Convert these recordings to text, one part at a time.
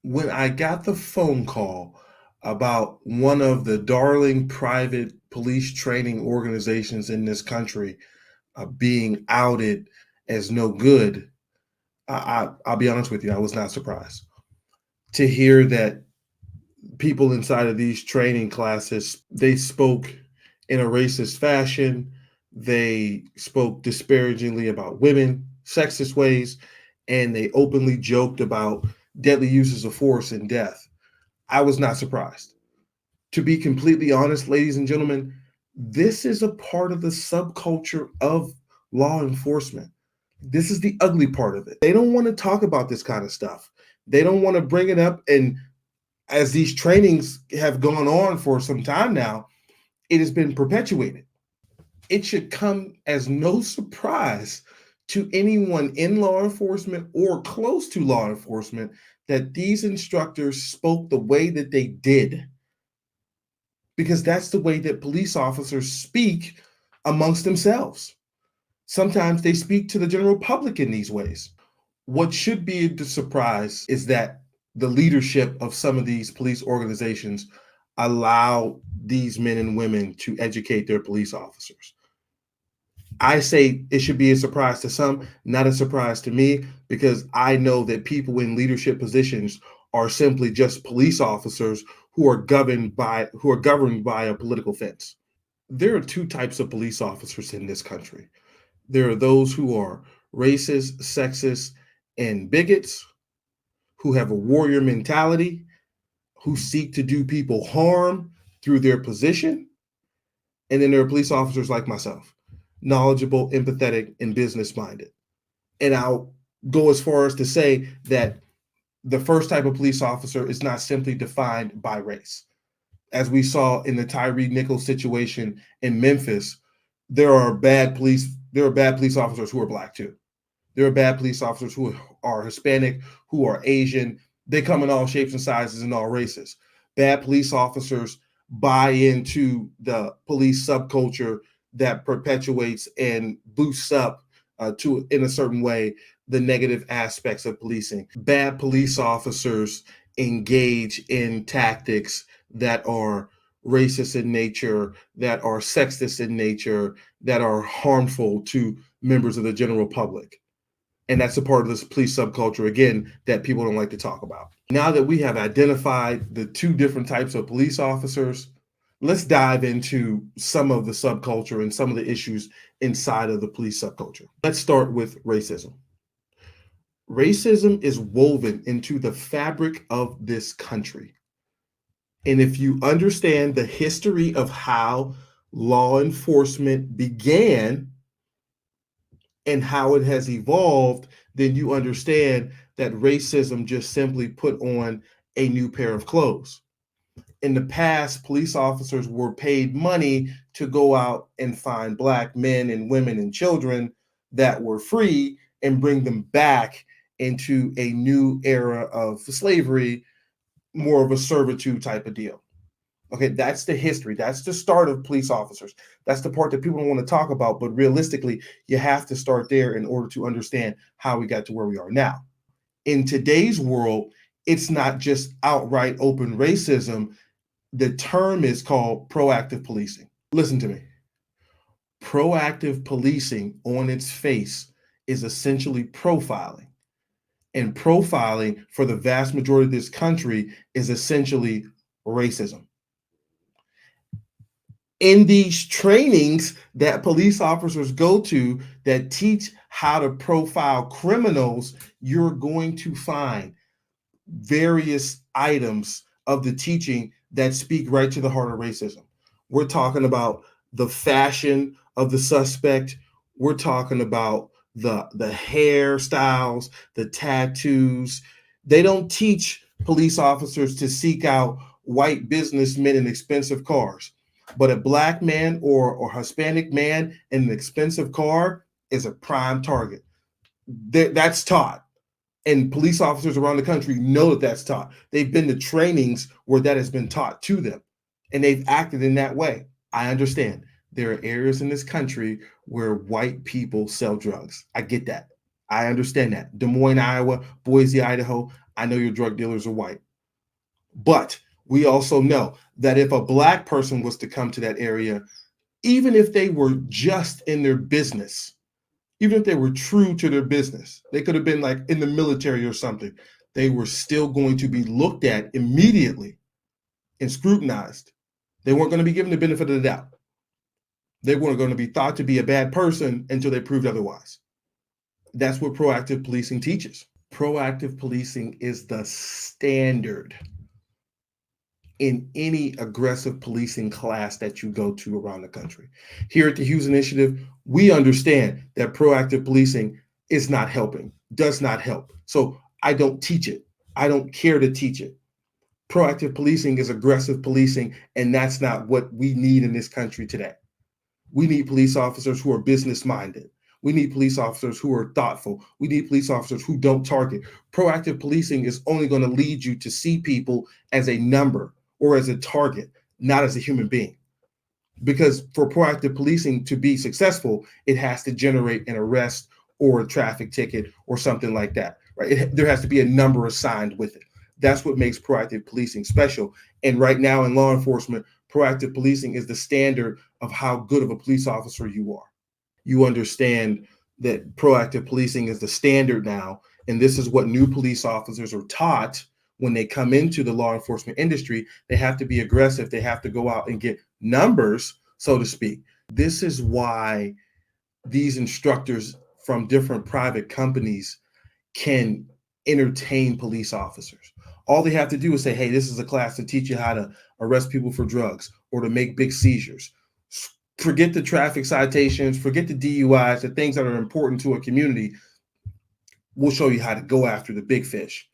When I got the phone call about one of the darling private police training organizations in this country being outed as no good, I'll be honest with you, I was not surprised to hear that people inside of these training classes, they spoke in a racist fashion. They spoke disparagingly about women, sexist ways, and they openly joked about deadly uses of force and death. I was not surprised. To be completely honest, ladies and gentlemen, this is a part of the subculture of law enforcement. This is the ugly part of it. They don't want to talk about this kind of stuff. They don't want to bring it up. And as these trainings have gone on for some time now, it has been perpetuated. It should come as no surprise to anyone in law enforcement or close to law enforcement that these instructors spoke the way that they did, because that's the way that police officers speak amongst themselves. Sometimes they speak to the general public in these ways. What should be the surprise is that the leadership of some of these police organizations allow these men and women to educate their police officers. I say it should be a surprise to some, not a surprise to me, because I know that people in leadership positions are simply just police officers who are governed by a political fence. There are two types of police officers in this country. There are those who are racist, sexist, and bigots, who have a warrior mentality, who seek to do people harm through their position. And then there are police officers like myself, knowledgeable, empathetic, and business minded. And I'll go as far as to say that the first type of police officer is not simply defined by race. As we saw in the Tyree Nichols situation in Memphis, there are bad police officers who are black too. There are bad police officers who are Hispanic, who are Asian. They come in all shapes and sizes and all races. Bad police officers buy into the police subculture that perpetuates and boosts up to, in a certain way, the negative aspects of policing. Bad police officers engage in tactics that are racist in nature, that are sexist in nature, that are harmful to members of the general public. And that's a part of this police subculture, again, that people don't like to talk about. Now that we have identified the two different types of police officers, let's dive into some of the subculture and some of the issues inside of the police subculture. Let's start with racism. Racism is woven into the fabric of this country. And if you understand the history of how law enforcement began and how it has evolved, then you understand that racism just simply put on a new pair of clothes. In the past, police officers were paid money to go out and find black men and women and children that were free and bring them back into a new era of slavery, more of a servitude type of deal. Okay, that's the history. That's the start of police officers. That's the part that people don't want to talk about. But realistically, you have to start there in order to understand how we got to where we are now. In today's world, it's not just outright open racism. The term is called proactive policing. Listen to me. Proactive policing on its face is essentially profiling. And profiling for the vast majority of this country is essentially racism. In these trainings that police officers go to that teach how to profile criminals, you're going to find various items of the teaching that speak right to the heart of racism. We're talking about the fashion of the suspect. We're talking about the hairstyles, the tattoos. They don't teach police officers to seek out white businessmen in expensive cars. But a black man or Hispanic man in an expensive car is a prime target. That's taught. And police officers around the country know that that's taught. They've been to trainings where that has been taught to them, and they've acted in that way. I understand there are areas in this country where white people sell drugs. I get that. I understand that. Des Moines, Iowa, Boise, Idaho. I know your drug dealers are white. But we also know that if a black person was to come to that area, even if they were just in their business, even if they were true to their business, they could have been like in the military or something, they were still going to be looked at immediately and scrutinized. They weren't going to be given the benefit of the doubt. They weren't going to be thought to be a bad person until they proved otherwise. That's what proactive policing teaches. Proactive policing is the standard in any aggressive policing class that you go to around the country. Here at the Hughes Initiative, we understand that proactive policing is not helping, does not help. So I don't teach it. I don't care to teach it. Proactive policing is aggressive policing, and that's not what we need in this country today. We need police officers who are business minded. We need police officers who are thoughtful. We need police officers who don't target. Proactive policing is only going to lead you to see people as a number or as a target, not as a human being. Because for proactive policing to be successful, it has to generate an arrest or a traffic ticket or something like that, right? There has to be a number assigned with it. That's what makes proactive policing special. And right now in law enforcement, proactive policing is the standard of how good of a police officer you are. You understand that proactive policing is the standard now, and this is what new police officers are taught when they come into the law enforcement industry. They have to be aggressive. They have to go out and get numbers, so to speak. This is why these instructors from different private companies can entertain police officers. All they have to do is say, hey, this is a class to teach you how to arrest people for drugs or to make big seizures. Forget the traffic citations, forget the DUIs, the things that are important to a community. We'll show you how to go after the big fish.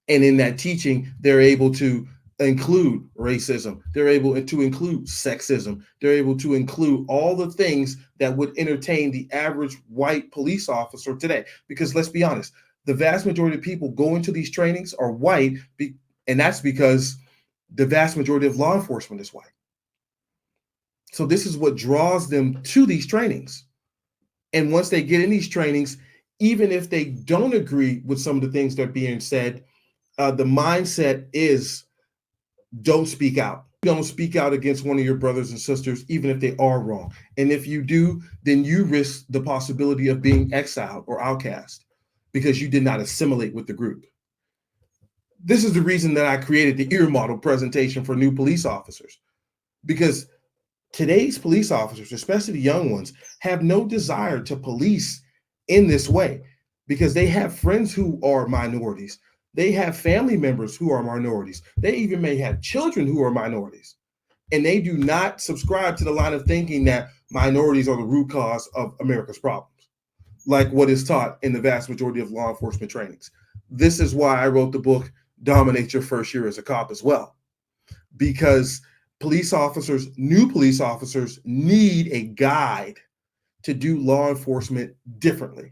And in that teaching, they're able to include racism. They're able to include sexism. They're able to include all the things that would entertain the average white police officer today. Because let's be honest, the vast majority of people going to these trainings are white, and that's because the vast majority of law enforcement is white. So this is what draws them to these trainings. And once they get in these trainings, even if they don't agree with some of the things that are being said, the mindset is don't speak out. Don't speak out against one of your brothers and sisters, even if they are wrong. And if you do, then you risk the possibility of being exiled or outcast because you did not assimilate with the group. This is the reason that I created the E.A.R model presentation for new police officers, because today's police officers, especially the young ones, have no desire to police in this way because they have friends who are minorities. They have family members who are minorities. They even may have children who are minorities. And they do not subscribe to the line of thinking that minorities are the root cause of America's problems, like what is taught in the vast majority of law enforcement trainings. This is why I wrote the book, Dominate Your First Year as a Cop as well, because police officers, new police officers, need a guide to do law enforcement differently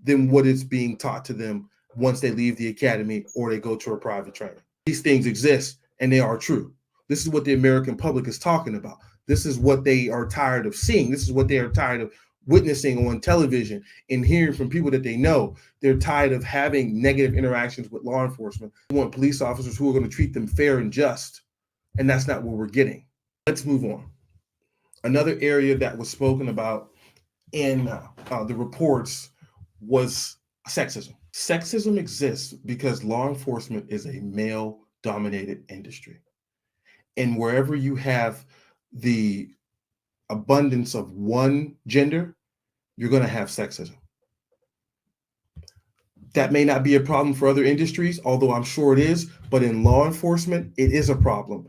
than what is being taught to them once they leave the academy or they go to a private training. These things exist and they are true. This is what the American public is talking about. This is what they are tired of seeing. This is what they are tired of witnessing on television and hearing from people that they know. They're tired of having negative interactions with law enforcement. They want police officers who are going to treat them fair and just. And that's not what we're getting. Let's move on. Another area that was spoken about in the reports was sexism. Sexism exists because law enforcement is a male-dominated industry. And wherever you have the abundance of one gender, you're going to have sexism. That may not be a problem for other industries, although I'm sure it is, but in law enforcement, it is a problem.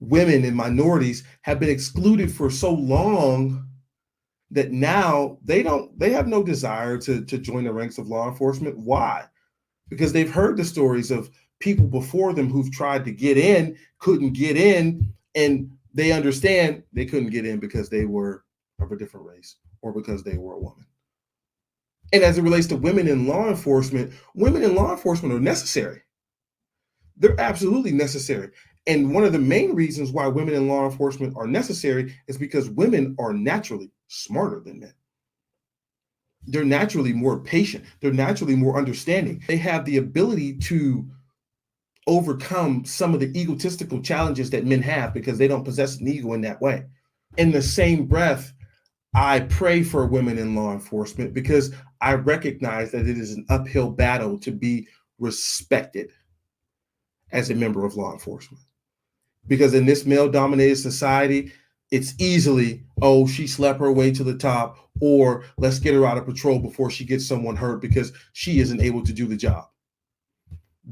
Women and minorities have been excluded for so long that now they have no desire to join the ranks of law enforcement. Why? Because they've heard the stories of people before them who've tried to get in, couldn't get in, and they understand they couldn't get in because they were of a different race or because they were a woman. And as it relates to women in law enforcement are necessary. They're absolutely necessary. And one of the main reasons why women in law enforcement are necessary is because women are naturally smarter than men. They're naturally more patient. They're naturally more understanding. They have the ability to overcome some of the egotistical challenges that men have because they don't possess an ego in that way. In the same breath, I pray for women in law enforcement because I recognize that it is an uphill battle to be respected as a member of law enforcement. Because in this male dominated society, it's easily, oh, she slept her way to the top, or let's get her out of patrol before she gets someone hurt because she isn't able to do the job.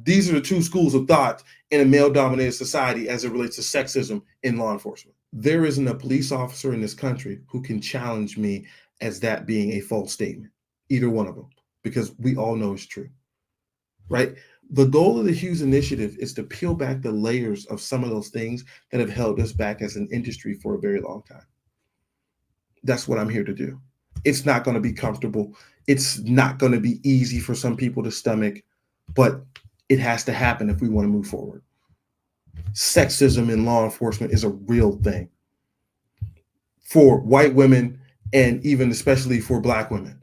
These are the two schools of thought in a male dominated society as it relates to sexism in law enforcement. There isn't a police officer in this country who can challenge me as that being a false statement, either one of them, because we all know it's true, right? The goal of the Hughes Initiative is to peel back the layers of some of those things that have held us back as an industry for a very long time. That's what I'm here to do. It's not going to be comfortable. It's not going to be easy for some people to stomach, but it has to happen if we want to move forward. Sexism in law enforcement is a real thing for white women and even especially for Black women.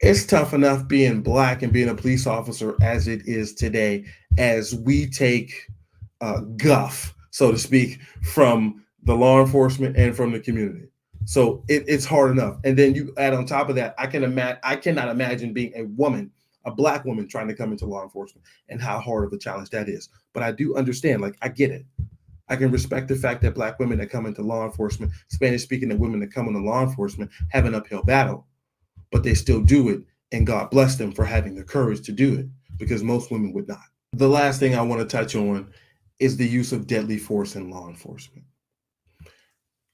It's tough enough being Black and being a police officer as it is today, as we take guff, so to speak, from the law enforcement and from the community. So it's hard enough. And then you add on top of that, I cannot imagine being a woman, a Black woman trying to come into law enforcement and how hard of a challenge that is. But I do understand, like, I get it. I can respect the fact that Black women that come into law enforcement, Spanish speaking women that come into law enforcement have an uphill battle, but they still do it. And God bless them for having the courage to do it because most women would not. The last thing I want to touch on is the use of deadly force in law enforcement.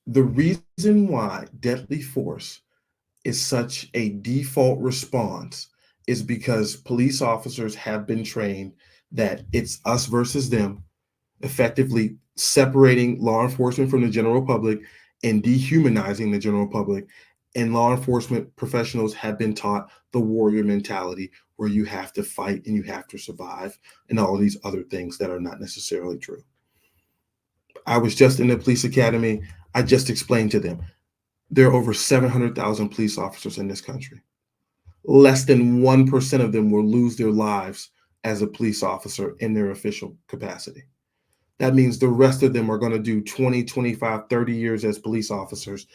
The reason why deadly force is such a default response is because police officers have been trained that it's us versus them, effectively separating law enforcement from the general public and dehumanizing the general public. And law enforcement professionals have been taught the warrior mentality where you have to fight and you have to survive and all of these other things that are not necessarily true. I was just in the police academy. I just explained to them there are over 700,000 police officers in this country. Less than 1% of them will lose their lives as a police officer in their official capacity. That means the rest of them are going to do 20, 25, 30 years as police officers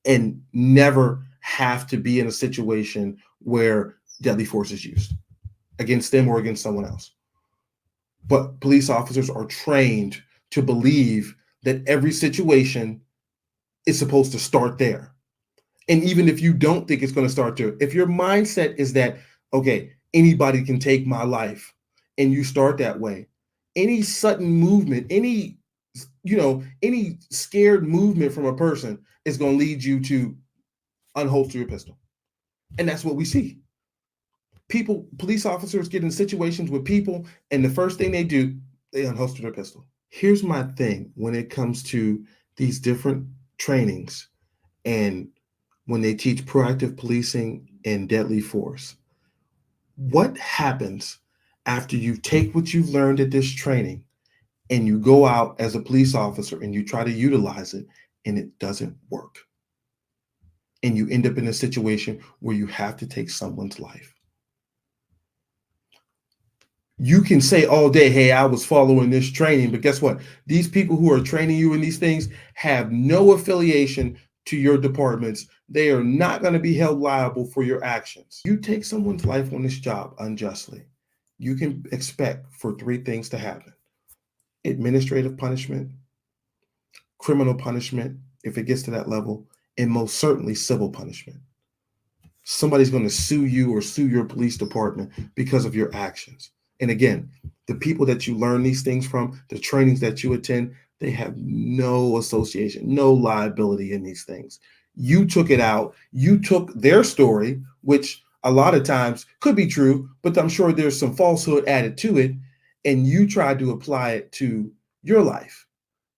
and never have to be in a situation where deadly force is used against them or against someone else. But police officers are trained to believe that every situation is supposed to start there. And even if you don't think it's going to start there, if your mindset is that, okay, anybody can take my life, and you start that way, any sudden movement, any scared movement from a person is going to lead you to unholster your pistol. And that's what we see. Police officers get in situations with people, and the first thing they do, they unholster their pistol. Here's my thing when it comes to these different trainings and when they teach proactive policing and deadly force. What happens after you take what you've learned at this training and you go out as a police officer and you try to utilize it and it doesn't work? And you end up in a situation where you have to take someone's life. You can say all day, hey, I was following this training, but guess what? These people who are training you in these things have no affiliation to your departments. They are not going to be held liable for your actions. You take someone's life on this job unjustly, you can expect for three things to happen: administrative punishment, criminal punishment, if it gets to that level, and most certainly civil punishment. Somebody's going to sue you or sue your police department because of your actions. And again, the people that you learn these things from, the trainings that you attend, they have no association, no liability in these things. You took it out. You took their story, which a lot of times could be true, but I'm sure there's some falsehood added to it. And you tried to apply it to your life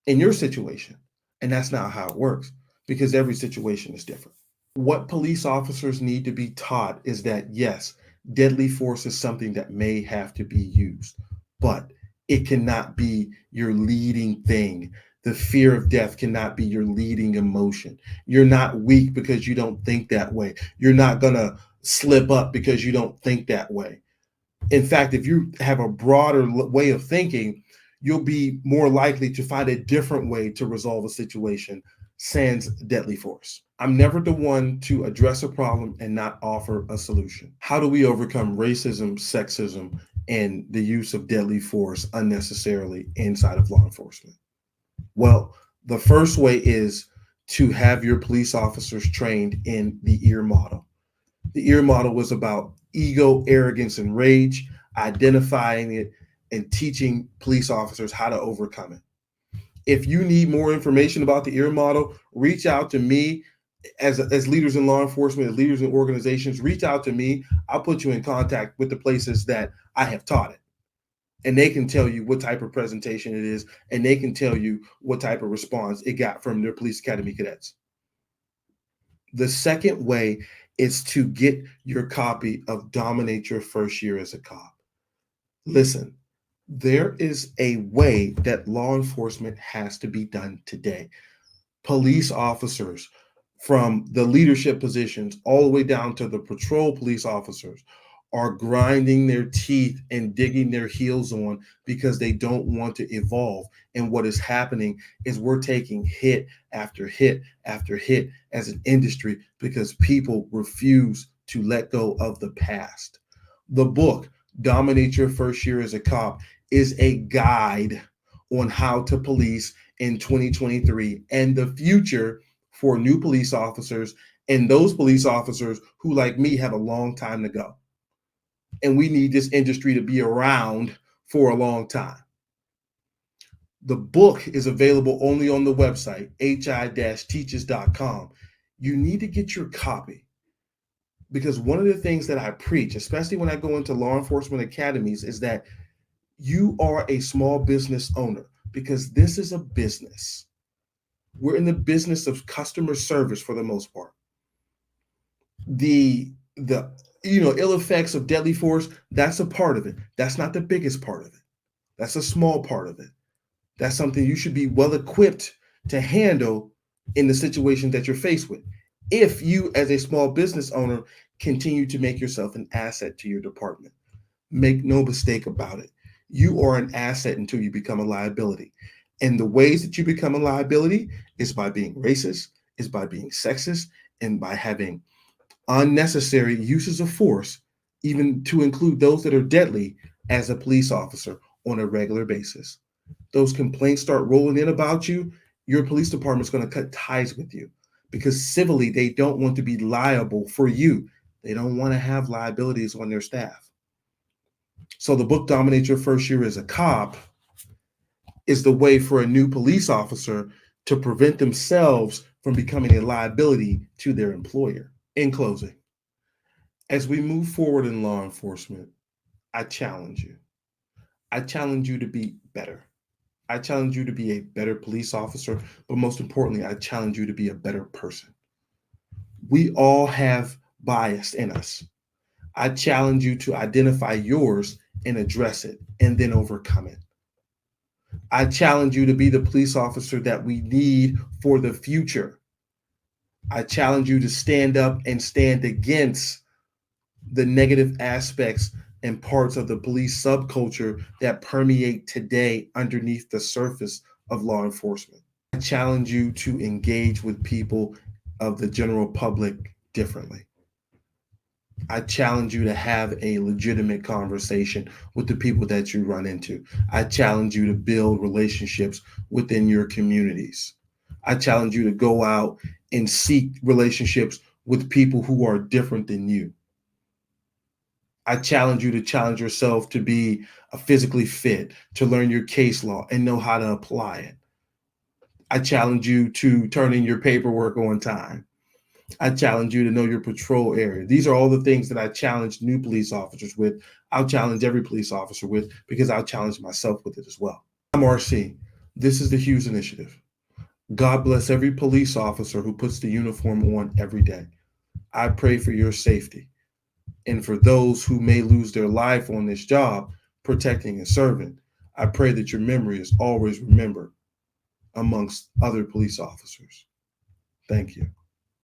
in your situation. And that's not how it works because every situation is different. What police officers need to be taught is that, yes, deadly force is something that may have to be used, but it cannot be your leading thing. The fear of death cannot be your leading emotion. You're not weak because you don't think that way. You're not going to slip up because you don't think that way. In fact, if you have a broader way of thinking, you'll be more likely to find a different way to resolve a situation, sans deadly force. I'm never the one to address a problem and not offer a solution. How do we overcome racism, sexism, and the use of deadly force unnecessarily inside of law enforcement? Well, the first way is to have your police officers trained in the E.A.R model. The E.A.R model was about ego, arrogance, and rage, identifying it and teaching police officers how to overcome it. If you need more information about the E.A.R model, reach out to me as leaders in law enforcement, as leaders in organizations. Reach out to me. I'll put you in contact with the places that I have taught it. And they can tell you what type of presentation it is, and they can tell you what type of response it got from their police academy cadets. The second way is to get your copy of Dominate Your First Year as a Cop. Listen, there is a way that law enforcement has to be done today. Police officers, from the leadership positions all the way down to the patrol police officers, are grinding their teeth and digging their heels on because they don't want to evolve. And what is happening is we're taking hit after hit after hit as an industry because people refuse to let go of the past. The book, Dominate Your First Year as a Cop, is a guide on how to police in 2023 and the future for new police officers and those police officers who, like me, have a long time to go. And we need this industry to be around for a long time. The book is available only on the website, hi-teaches.com. You need to get your copy because one of the things that I preach, especially when I go into law enforcement academies, is that you are a small business owner because this is a business. We're in the business of customer service for the most part. The ill effects of deadly force, that's a part of it. That's not the biggest part of it. That's a small part of it. That's something you should be well equipped to handle in the situation that you're faced with. If you, as a small business owner, continue to make yourself an asset to your department, make no mistake about it. You are an asset until you become a liability. And the ways that you become a liability is by being racist, is by being sexist, and by having unnecessary uses of force, even to include those that are deadly, as a police officer on a regular basis. Those complaints start rolling in about you, your police department's going to cut ties with you because civilly they don't want to be liable for you. They don't want to have liabilities on their staff. So the book Dominate Your First Year as a Cop is the way for a new police officer to prevent themselves from becoming a liability to their employer. In closing, as we move forward in law enforcement, I challenge you. I challenge you to be better. I challenge you to be a better police officer, but most importantly, I challenge you to be a better person. We all have bias in us. I challenge you to identify yours and address it and then overcome it. I challenge you to be the police officer that we need for the future. I challenge you to stand up and stand against the negative aspects and parts of the police subculture that permeate today underneath the surface of law enforcement. I challenge you to engage with people of the general public differently. I challenge you to have a legitimate conversation with the people that you run into. I challenge you to build relationships within your communities. I challenge you to go out and seek relationships with people who are different than you. I challenge you to challenge yourself to be physically fit, to learn your case law and know how to apply it. I challenge you to turn in your paperwork on time. I challenge you to know your patrol area. These are all the things that I challenge new police officers with. I'll challenge every police officer with because I'll challenge myself with it as well. I'm RC. This is the Hughes Initiative. God bless every police officer who puts the uniform on every day. I pray for your safety. And for those who may lose their life on this job, protecting and serving, I pray that your memory is always remembered amongst other police officers. Thank you.